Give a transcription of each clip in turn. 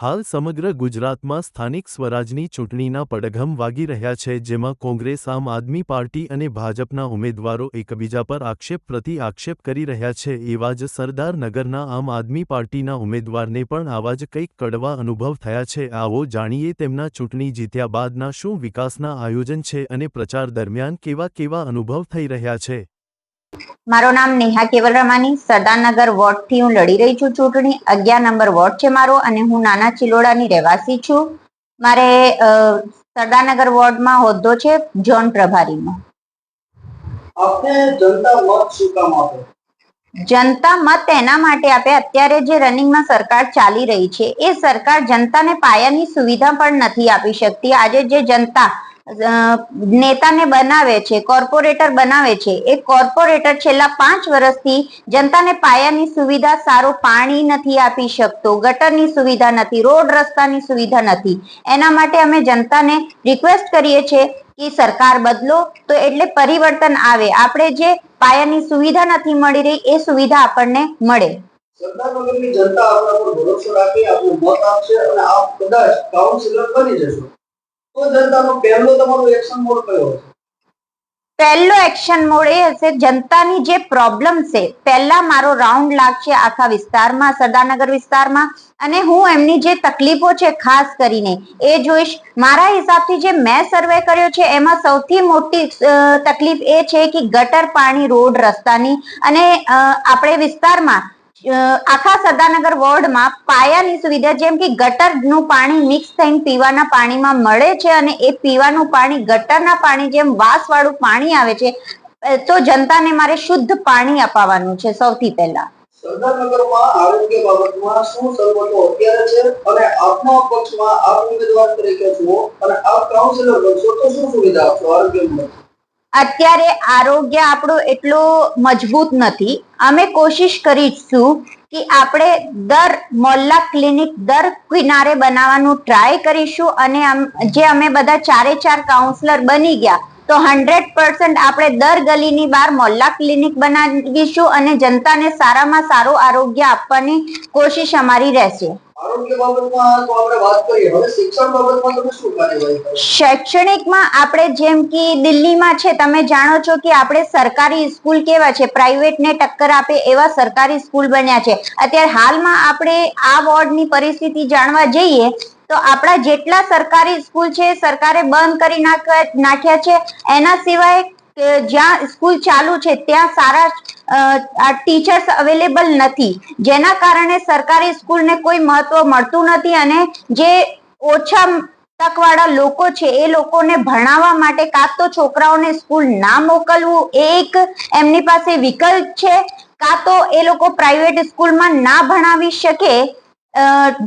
હાલ સમગ્ર ગુજરાતમાં સ્થાનિક સ્વરાજની ચૂંટણીના પડઘમ વાગી રહ્યા છે, જેમાં કોંગ્રેસ, આમ આદમી પાર્ટી અને ભાજપના ઉમેદવારો એકબીજા પર આક્ષેપ પ્રતિ આક્ષેપ કરી રહ્યા છે. એવા જ સરદારનગરના આમ આદમી પાર્ટીના ઉમેદવારને પણ આવા જ કંઈક કડવા અનુભવ થયા છે. આવો જાણીએ તેમના ચૂંટણી જીત્યા બાદના શું વિકાસના આયોજન છે અને પ્રચાર દરમિયાન કેવા અનુભવ થઈ રહ્યા છે. મારું નામ નેહા કેવલ રમાની, સરદારનગર વોર્ડ થી હું લડી રહી છું ચૂંટણી. 11 નંબર વોર્ડ છે મારો અને હું નાના ચિલોડાની રહેવાસી છું. મારે સરદારનગર વોર્ડમાં હોદ્દો છે ઝોન પ્રભારીનો. આપને જનતા મત શું કામ આપે? જનતા મત એના માટે આપે, અત્યારે જે રનિંગમાં સરકાર ચાલી રહી છે એ સરકાર જનતાને પાયાની સુવિધા પણ નથી આપી શકતી. આજે જે જનતા નેતાને બનાવે છે, કોર્પોરેટર બનાવે છે, એ કોર્પોરેટર છેલ્લા 5 વર્ષથી જનતાને પાયાની સુવિધા, સારું પાણી નથી આપી શકતો, ગટરની સુવિધા નથી, રોડ રસ્તાની સુવિધા નથી. એના માટે અમે જનતાને રિક્વેસ્ટ કરીએ છીએ કે સરકાર બદલો તો એટલે પરિવર્તન આવે. આપણે જે પાયાની સુવિધા નથી મળી રહી એ સુવિધા આપણને મળે. સરદારનગરની જનતા આપના પર ભરોસો રાખી આપનો મત આપશે અને આપ કદાચ કાઉન્સિલર બની જશો તો જનતાનો પહેલો તમારો એક્શન મોડ કયો હશે? પહેલો એક્શન મોડ એ હશે, જનતાની જે પ્રોબ્લેમ છે પહેલા મારો રાઉન્ડ લાગશે આખા વિસ્તારમાં, સરદારનગર વિસ્તારમાં, અને હું એમની જે તકલીફો છે ખાસ કરીને એ જોઈશ. મારા હિસાબથી જે મેં સર્વે કર્યો છે એમાં સૌથી મોટી તકલીફ એ છે કે ગટર, પાણી, રોડ રસ્તાની, અને આપણે વિસ્તારમાં આખા સરદારનગર વોર્ડમાં પાયાની સુવિધા જેમ કે ગટરનું પાણી મિક્સ થઈને પીવાના પાણીમાં મળે છે અને એ પીવાનું પાણી ગટરના પાણી જેમ વાસવાળું પાણી આવે છે. તો જનતાને મારે શુદ્ધ પાણી અપાવવાનું છે સૌથી પહેલા. સરદારનગરમાં આરોગ્ય બાબતમાં શું સવલતો અત્યારે છે અને આપના પક્ષમાં આપ ઉમેદવાર તરીકે છો અને આપ કાઉન્સિલર બનશો તો શું સુવિધા આપશો આરોગ્યમાં? અત્યારે આરોગ્ય આપણું એટલું મજબૂત નથી. અમે કોશિશ કરીશું કે આપણે દર મોહલ્લા ક્લિનિક દર કિનારે બનાવવાનું ટ્રાય કરીશું અને જે અમે બધા 4 કાઉન્સિલર બની ગયા તો 100% આપણે દર ગલીની બહાર મોહલ્લા ક્લિનિક બનાવીશું અને જનતાને સારામાં સારું આરોગ્ય આપવાની કોશિશ અમારી રહેશે. આરોગ્ય બાબતમાં તો આપણે વાત કરીએ, હવે શિક્ષણ બાબતમાં તમે શું કાર્યવાહી કરો? શૈક્ષણિકમાં આપણે જેમ કે દિલ્હીમાં છે, તમે જાણો છો કે આપણે સરકારી સ્કૂલ કેવા છે, પ્રાઇવેટને ટક્કર આપે એવા સરકારી સ્કૂલ બન્યા છે. અત્યારે હાલમાં આપણે આ વોર્ડની પરિસ્થિતિ જાણવા જઈએ તો આપણા જેટલા સરકારી સ્કૂલ છે સરકારે બંધ કરી નાખ્યા છે. એના સિવાય જ્યાં સ્કૂલ ચાલુ છે ત્યાં સારા ટીચર્સ અવેલેબલ નથી, જેના કારણે સરકારી સ્કૂલને કોઈ મહત્વ મળતું નથી અને જે ઓછા તકવાળા લોકો છે એ લોકોને ભણાવવા માટે કાં તો છોકરાઓને સ્કૂલ ના મોકલવું એ એક એમની પાસે વિકલ્પ છે, કાં તો એ લોકો પ્રાઇવેટ સ્કૂલમાં ના ભણાવી શકે.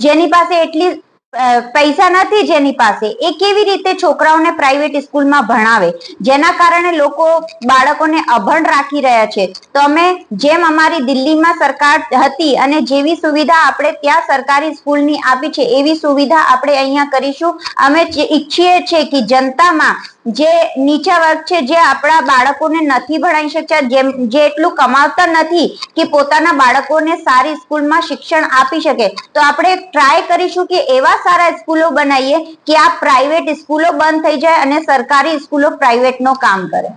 જેની પાસે એટલી પૈસા નથી, જેની પાસે, એ કેવી રીતે છોકરાઓને પ્રાઇવેટ સ્કૂલમાં ભણાવે, જેના કારણે લોકો બાળકોને અભણ રાખી રહ્યા છે. તો અમે જેમ અમારી દિલ્હીમાં સરકાર હતી અને જેવી સુવિધા આપણે ત્યાં સરકારી સ્કૂલની આપી છે એવી સુવિધા આપણે અહીંયા કરીશું. અમે ઈચ્છીએ છીએ કે જનતામાં જે નીચા વર્ગ છે, જે આપણા બાળકોને નથી ભણાવી શકતા, જે એટલું કમાવતા નથી કે પોતાના બાળકોને સારી સ્કૂલમાં શિક્ષણ આપી શકે, તો આપણે ટ્રાય કરીશું કે એવા સારા સ્કૂલો બનાવીએ કે આ પ્રાઇવેટ સ્કૂલો બંધ થઈ જાય અને સરકારી સ્કૂલો પ્રાઇવેટનો કામ કરે.